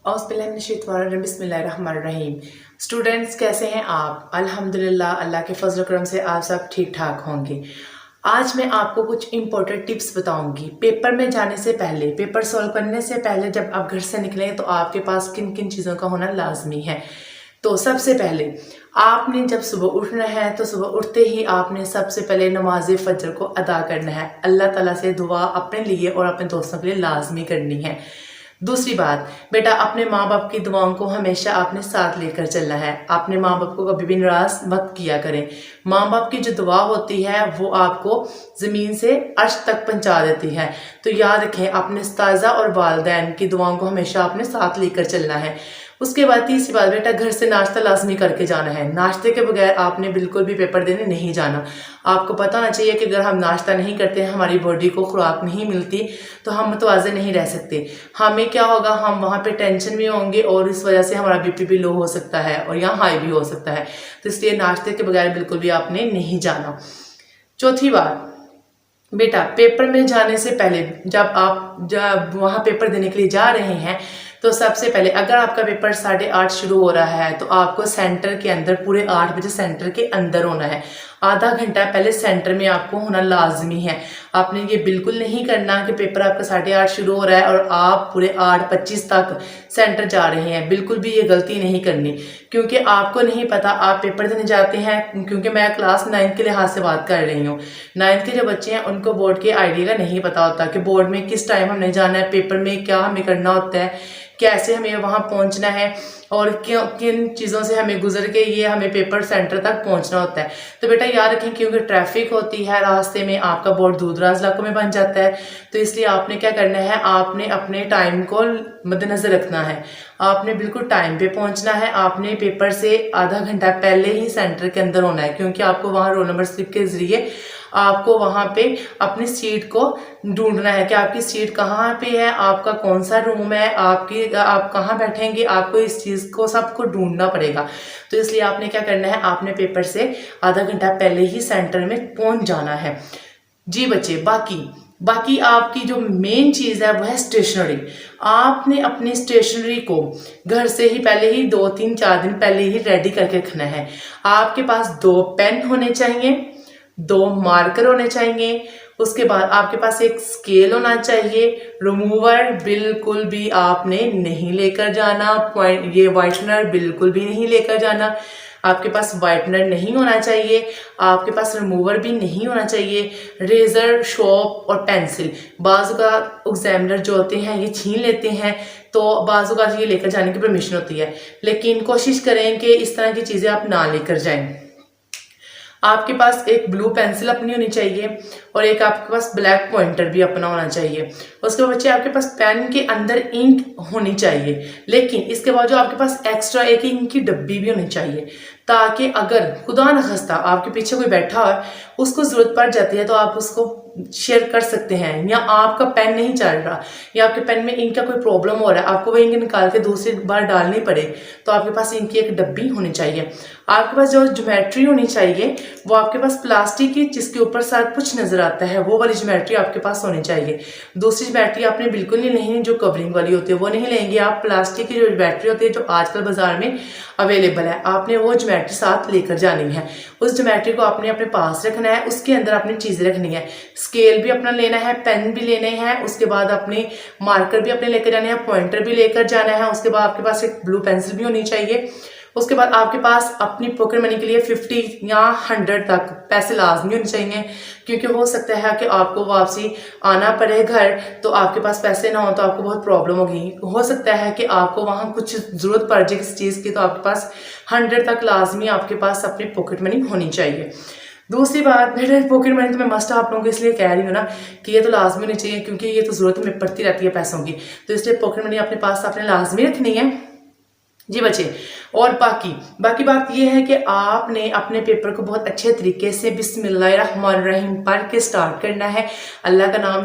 बिस्मिल्लाहिर्रहमानिर्रहीम। स्टूडेंट्स कैसे हैं आप? अल्हम्दुलिल्लाह, अल्लाह के फजल करम से आप सब ठीक ठाक होंगे। आज मैं आपको कुछ इंपॉर्टेंट टिप्स बताऊंगी। पेपर में जाने से पहले, पेपर सॉल्व करने से पहले जब आप घर से निकलें तो आपके पास किन किन चीज़ों का होना लाजमी है। तो सबसे पहले आपने जब सुबह उठना है तो सुबह उठते ही आपने सबसे पहले नमाज फजर को अदा करना है। अल्लाह ताला से दुआ अपने लिए और अपने दोस्तों के लिए लाजमी करनी है। दूसरी बात, बेटा अपने माँ बाप की दुआओं को हमेशा आपने साथ लेकर चलना है। अपने माँ बाप को कभी भी नाराज मत किया करें। माँ बाप की जो दुआ होती है वो आपको ज़मीन से अर्श तक पहुँचा देती है। तो याद रखें, अपने उस्ताज़ा और वालिदैन की दुआओं को हमेशा आपने साथ लेकर चलना है। उसके बाद तीसरी बात, बेटा घर से नाश्ता लाजमी करके जाना है। नाश्ते के बगैर आपने बिल्कुल भी पेपर देने नहीं जाना। आपको पता होना चाहिए कि अगर हम नाश्ता नहीं करते, हमारी बॉडी को खुराक नहीं मिलती, तो हम मुतवाज़े नहीं रह सकते। हमें क्या होगा, हम वहाँ पे टेंशन में होंगे और इस वजह से हमारा बीपी भी लो हो सकता है और यहाँ हाई भी हो सकता है। तो इसलिए नाश्ते के बगैर बिल्कुल भी आपने नहीं जाना। चौथी बात, बेटा पेपर में जाने से पहले जब वहाँ पेपर देने के लिए जा रहे हैं तो सबसे पहले अगर आपका पेपर 8:30 शुरू हो रहा है तो आपको सेंटर के अंदर पूरे 8 बजे सेंटर के अंदर होना है। आधा घंटा पहले सेंटर में आपको होना लाजमी है। आपने ये बिल्कुल नहीं करना कि पेपर आपका 8:30 शुरू हो रहा है और आप पूरे 8:25 तक सेंटर जा रहे हैं। बिल्कुल भी ये गलती नहीं करनी, क्योंकि आपको नहीं पता आप पेपर देने जाते हैं। क्योंकि मैं क्लास 9 के लिहाज से बात कर रही हूँ। 9 के जो बच्चे हैं उनको बोर्ड के आइडिया का नहीं पता होता कि बोर्ड में किस टाइम हमने जाना है, पेपर में क्या हमें करना होता है, कैसे हमें वहाँ पहुँचना है और किन चीज़ों से हमें गुजर के ये हमें पेपर सेंटर तक पहुँचना होता है। तो बेटा याद रखें, क्योंकि ट्रैफिक होती है रास्ते में, आपका बोर्ड दूर दराज इलाकों में बन जाता है। तो इसलिए आपने क्या करना है, आपने अपने टाइम को मद्देनजर रखना है। आपने बिल्कुल टाइम पे पहुंचना है। आपने पेपर से आधा घंटा पहले ही सेंटर के अंदर होना है, क्योंकि आपको वहाँ रोल नंबर स्लिप के जरिए आपको वहाँ पे अपनी सीट को ढूंढना है कि आपकी सीट कहाँ पे है, आपका कौन सा रूम है, आप कहाँ बैठेंगे। आपको इस चीज़ को सबको ढूंढना पड़ेगा। तो इसलिए आपने क्या करना है, आपने पेपर से आधा घंटा पहले ही सेंटर में पहुंच जाना है। जी बच्चे, बाकी आपकी जो मेन चीज़ है वह है स्टेशनरी। आपने अपनी स्टेशनरी को घर से ही पहले ही 2-3-4 दिन पहले ही रेडी करके रखना है। आपके पास 2 पेन होने चाहिए, 2 मार्कर होने चाहिए। उसके बाद आपके पास एक स्केल होना चाहिए। रिमूवर बिल्कुल भी आपने नहीं लेकर जाना। ये व्हाइटनर बिल्कुल भी नहीं लेकर जाना। आपके पास व्हाइटनर नहीं होना चाहिए। आपके पास रिमूवर भी नहीं होना चाहिए। रेजर, शॉर्प और पेंसिल, बाजू का एग्जामिनर जो होते हैं ये छीन लेते हैं, तो बाजू का ये लेकर जाने की परमिशन होती है। लेकिन कोशिश करें कि इस तरह की चीज़ें आप ना लेकर जाएं। आपके पास एक ब्लू पेंसिल अपनी होनी चाहिए और एक आपके पास ब्लैक पॉइंटर भी अपना होना चाहिए। उसके बाद बच्चे आपके पास पेन के अंदर इंक होनी चाहिए, लेकिन इसके बाद जो आपके पास एक्स्ट्रा एक इंक की डब्बी भी होनी चाहिए, ताकि अगर खुदा न खास्ता आपके पीछे कोई बैठा है, उसको जरूरत पड़ जाती है तो आप उसको शेयर कर सकते हैं। या आपका पेन नहीं चल रहा या आपके पेन में इंक का कोई प्रॉब्लम हो रहा है, आपको वो इंक निकाल के दूसरी बार डालनी पड़े, तो आपके पास इंक की एक डब्बी होनी चाहिए। आपके पास जो ज्योमेट्री होनी चाहिए वो आपके पास प्लास्टिक की, जिसके ऊपर सब कुछ नजर आता है, वो वाली ज्योमेट्री आपके पास होनी चाहिए। दूसरी ज्योमेट्री आपने बिल्कुल नहीं लेनी जो कवरिंग वाली होती है, वो नहीं लेंगे आप। प्लास्टिक की जो ज्योमेट्री होती है जो आजकल बाजार में अवेलेबल है, आपने वो ज्योमेट्री साथ लेकर जानी है। उस ज्योमेट्री को आपने अपने पास रखना है, उसके अंदर अपनी चीजें रखनी है। स्केल भी अपना लेना है, पेन भी लेने हैं, उसके बाद अपने मार्कर भी अपने लेकर जाने हैं, पॉइंटर भी लेकर जाना है। उसके बाद आपके पास एक ब्लू पेंसिल भी होनी चाहिए। उसके बाद आपके पास अपनी पॉकेट मनी के लिए 50 या 100 तक पैसे लाजमी होने चाहिए, क्योंकि हो सकता है कि आपको वापसी आना पड़े घर, तो आपके पास पैसे ना हो तो आपको बहुत प्रॉब्लम होगी। हो सकता है कि आपको वहाँ कुछ ज़रूरत पड़ जाए किसी चीज़ की, तो आपके पास 100 तक लाजमी आपके पास अपनी पॉकेट मनी होनी चाहिए। दूसरी बात, मेरे पॉकेट मनी तो मैं मस्ट आप लोगों को इसलिए कह रही हूँ ना कि ये तो लाजमी होनी चाहिए, क्योंकि ये तो ज़रूरत में पड़ती रहती है पैसों की। तो इसलिए पॉकेट मनी अपने पास आपने लाजमी रखनी है। जी बच्चे। और बाकी बाकी बात यह है कि आपने अपने पेपर को बहुत अच्छे तरीके से बिस्मिल्लाहिर्रहमानिर्रहीम पढ़ के स्टार्ट करना है। अल्लाह का नाम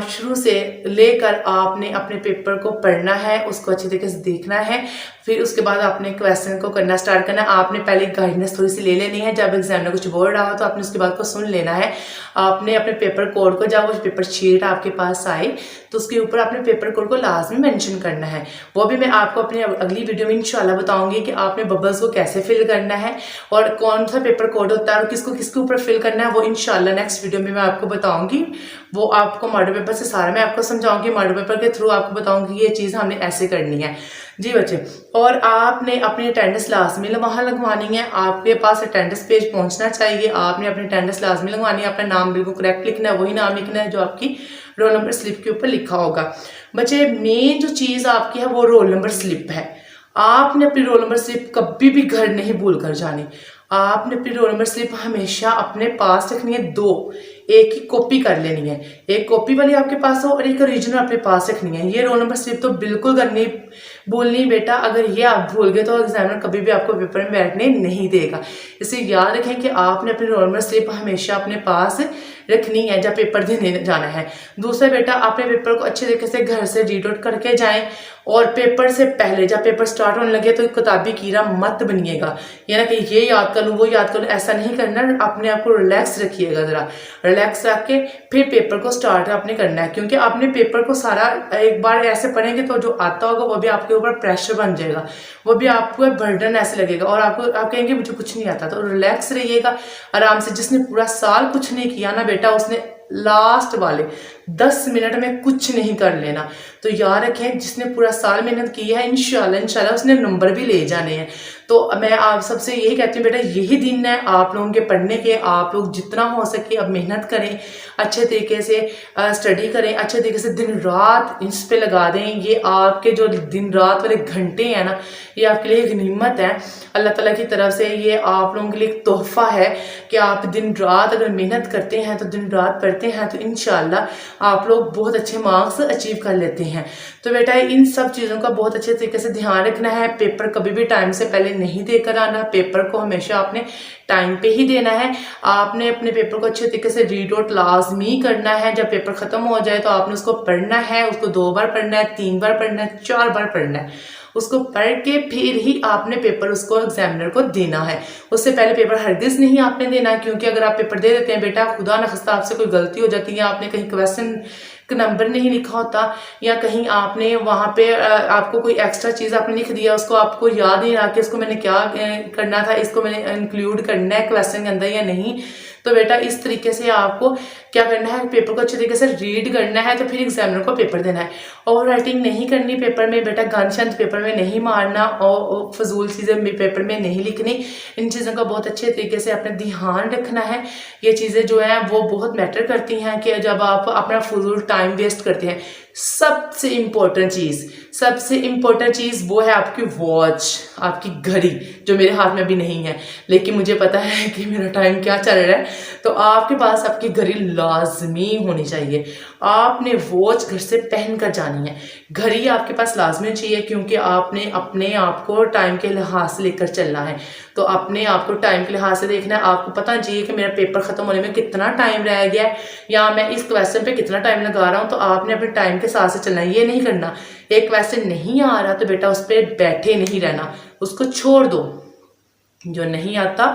शुरू से लेकर आपने अपने पेपर को पढ़ना है, उसको अच्छे तरीके से देखना है। फिर उसके बाद आपने क्वेश्चन को करना स्टार्ट करना है। आपने पहले गाइडेंस थोड़ी सी ले लेनी है, जब एग्जामिनर कुछ बोल रहा हो तो आपने उसकी बात को सुन लेना है। आपने अपने पेपर कोड को, जब वो पेपर शीट आपके पास आए तो उसके ऊपर अपने पेपर कोड को लाजमी मेंशन करना है। वो भी मैं आपको अपनी अगली वीडियो में इंशाल्लाह बताऊंगी कि आपने बबल्स को कैसे फिल करना है और कौन सा पेपर कोड होता है और किसको किसके ऊपर फिल करना है, वो इंशाल्लाह नेक्स्ट वीडियो में मैं आपको बताऊंगी। वो आपको मॉडल पेपर से सारा मैं आपको समझाऊंगी, मॉडल पेपर के थ्रू आपको बताऊंगी कि ये चीज़ हमने ऐसे करनी है। जी बच्चे। और आपने अपनी अटेंडेंस लाजमी वहाँ लगवानी है। आपके पास अटेंडेंस पेज पहुंचना चाहिए। आपने अपनी अटेंडेंस लाजमी लगवानी है। अपना नाम बिल्कुल करेक्ट लिखना है, वही नाम लिखना है जो आपकी रोल नंबर स्लिप के ऊपर लिखा होगा। बच्चे, मेन जो चीज़ आपकी है वो रोल नंबर स्लिप है। आपने अपनी रोल नंबर स्लिप कभी भी घर नहीं भूल कर जानी। आपने अपनी रोल नंबर स्लिप हमेशा अपने पास रखनी है। दो, एक ही कॉपी कर लेनी है, एक कॉपी वाली आपके पास हो और एक ओरिजिनल अपने पास रखनी है। ये रोल नंबर स्लिप तो बिल्कुल करनी भूलनी बेटा। अगर ये आप भूल गए तो एग्जामिनर कभी भी आपको पेपर में बैठने नहीं देगा। इसे याद रखें कि आपने अपनी रोल नंबर स्लिप हमेशा अपने पास रखनी है जब पेपर देने जाना है। दूसरा बेटा, अपने पेपर को अच्छे तरीके से घर से रीड आउट करके जाएं और पेपर से पहले जब पेपर स्टार्ट होने लगे तो किताबी कीड़ा मत बनिएगा, यानी कि ये याद कर लूँ वो याद कर लूँ, ऐसा नहीं करना। अपने आप को रिलैक्स रखिएगा, जरा रिलैक्स रख के फिर पेपर को स्टार्ट आपने करना है। क्योंकि आपने पेपर को सारा एक बार ऐसे पढ़ेंगे तो जो आता होगा वो भी आपके ऊपर प्रेशर बन जाएगा, वो भी आपको बर्डन ऐसे लगेगा और आप कहेंगे मुझे कुछ नहीं आता। तो रिलैक्स रहिएगा आराम से। जिसने पूरा साल कुछ नहीं किया ना बेटा, उसने लास्ट वाले 10 मिनट में कुछ नहीं कर लेना। तो याद रखें, जिसने पूरा साल मेहनत की है इंशाल्लाह उसने नंबर भी ले जाने हैं। तो मैं आप सबसे यही कहती हूँ बेटा, यही दिन है आप लोगों के पढ़ने के। आप लोग जितना हो सके अब मेहनत करें, अच्छे तरीके से स्टडी करें, अच्छे तरीके से दिन रात इस पे लगा दें। ये आपके जो दिन रात वाले घंटे हैं ना, ये आपके लिए एक निम्मत है अल्लाह ताला की तरफ से। ये आप लोगों के लिए एक तोहफा है कि आप दिन रात अगर मेहनत करते हैं तो दिन रात पढ़ते हैं तो इंशाल्लाह आप लोग बहुत अच्छे मार्क्स अचीव कर लेते हैं। तो बेटा इन सब चीज़ों का बहुत अच्छे तरीके से ध्यान रखना है। पेपर कभी भी टाइम से पहले नहीं देकर आना। पेपर को हमेशा आपने टाइम पे ही देना है। आपने अपने पेपर को अच्छे तरीके से रीड आउट लाजमी करना है। जब पेपर खत्म हो जाए तो आपने उसको पढ़ना है, उसको 2 बार पढ़ना है, 3 बार पढ़ना है, 4 बार पढ़ना है। उसको पढ़ के फिर ही आपने पेपर उसको एग्जामिनर को देना है। उससे पहले पेपर हरगिज नहीं आपने देना, क्योंकि अगर आप पेपर दे देते हैं बेटा, खुदा न खास्ता आपसे कोई गलती हो जाती है, आपने कहीं क्वेश्चन का नंबर नहीं लिखा होता या कहीं आपने वहाँ पे आपको कोई एक्स्ट्रा चीज़ आपने लिख दिया, उसको आपको याद नहीं रहा कि इसको मैंने क्या करना था, इसको मैंने इंक्लूड करना है क्वेश्चन के अंदर या नहीं। तो बेटा इस तरीके से आपको क्या करना है, पेपर को अच्छे तरीके से रीड करना है तो फिर एग्जामिनर को पेपर देना है। ओवर राइटिंग नहीं करनी पेपर में बेटा, गनशंत पेपर में नहीं मारना और फजूल चीज़ें पेपर में नहीं लिखनी। इन चीज़ों का बहुत अच्छे तरीके से अपने ध्यान रखना है। ये चीज़ें जो हैं वो बहुत मैटर करती हैं कि जब आप अपना फजूल टाइम वेस्ट करते हैं। सबसे इम्पोर्टेंट चीज़ वो है आपकी वॉच, आपकी घड़ी, जो मेरे हाथ में भी नहीं है लेकिन मुझे पता है कि मेरा टाइम क्या चल रहा है। तो आपके पास आपकी घड़ी लाजमी होनी चाहिए। आपने वॉच घर से पहन कर जानी है। घड़ी आपके पास लाजमी चाहिए क्योंकि आपने अपने आप को टाइम के लिहाज से लेकर चलना है। तो अपने आप को टाइम के लिहाज से देखना है। आपको पता चाहिए कि मेरा पेपर ख़त्म होने में कितना टाइम रह गया है या मैं इस क्वेश्चन पे कितना टाइम लगा रहा हूँ। तो आपने अपने टाइम के साथ से चलना है। ये नहीं करना एक क्वेश्चन नहीं आ रहा तो बेटा उस पर बैठे नहीं रहना, उसको छोड़ दो। जो नहीं आता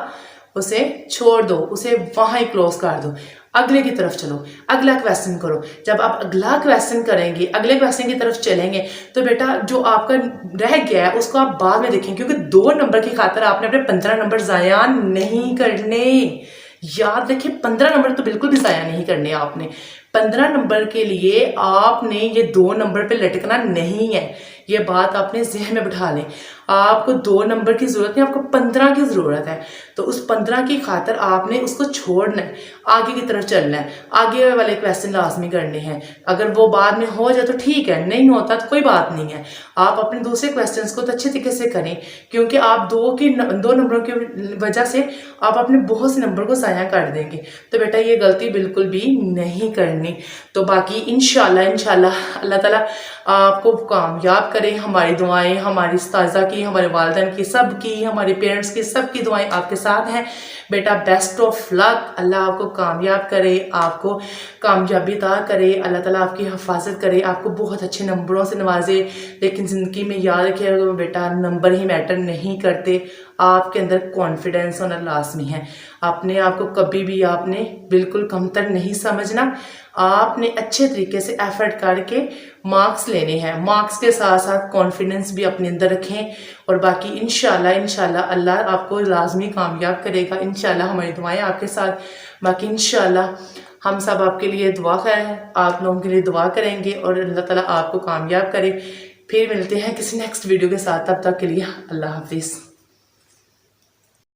उसे छोड़ दो, उसे वहाँ ही क्लोज कर दो, अगले की तरफ चलो, अगला क्वेश्चन करो। जब आप अगला क्वेश्चन करेंगे, अगले क्वेश्चन की तरफ चलेंगे तो बेटा जो आपका रह गया है उसको आप बाद में देखें, क्योंकि 2 नंबर की खातिर आपने अपने 15 नंबर ज़ाया नहीं करने। याद रखिए 15 नंबर तो बिल्कुल भी ज़ाया नहीं करने आपने। 15 नंबर के लिए आपने ये 2 नंबर पे लटकना नहीं है। ये बात आपने जहन में बिठा लें। आपको 2 नंबर की ज़रूरत नहीं, आपको 15 की ज़रूरत है। तो उस 15 की खातिर आपने उसको छोड़ना है, आगे की तरफ चलना है, आगे वाले क्वेश्चन लाजमी करने हैं। अगर वो बाद में हो जाए तो ठीक है, नहीं होता तो कोई बात नहीं है। आप अपने दूसरे क्वेश्चंस को तो अच्छे तरीके से करें, क्योंकि आप 2 नंबरों की वजह से आप अपने बहुत से नंबर को ज़ाया कर देंगे। तो बेटा ये गलती बिल्कुल भी नहीं करनी। तो बाकी इंशाल्लाह अल्लाह ताला आपको कामयाब करे। हमारी दुआएं, हमारी उस्ताज़ा की, हमारे वालिदैन की, सब की, हमारे पेरेंट्स की, सब की दुआएं आपके साथ हैं। बेटा बेस्ट ऑफ लक, अल्लाह आपको कामयाब करे, आपको कामयाबी अता करे, अल्लाह ताला आपकी हिफाजत करे, आपको बहुत अच्छे नंबरों से नवाजे। लेकिन ज़िंदगी में याद रखिएगा बेटा, नंबर ही मैटर नहीं करते, आपके अंदर कॉन्फिडेंस होना लाजमी है। अपने आप को कभी भी आपने बिल्कुल कमतर नहीं समझना। आपने अच्छे तरीके से एफर्ट करके मार्क्स लेने हैं, मार्क्स के साथ साथ कॉन्फिडेंस भी अपने अंदर रखें। और बाकी इंशाल्लाह अल्लाह आपको लाजमी कामयाब करेगा। इंशाल्लाह हमारी दुआएं आपके साथ। बाकी इंशाल्लाह हम सब आपके लिए दुआ करें, आप लोगों के लिए दुआ करेंगे और अल्लाह ताला आपको कामयाब करे। फिर मिलते हैं किसी नेक्स्ट वीडियो के साथ, तब तक के लिए अल्लाह हाफिज़।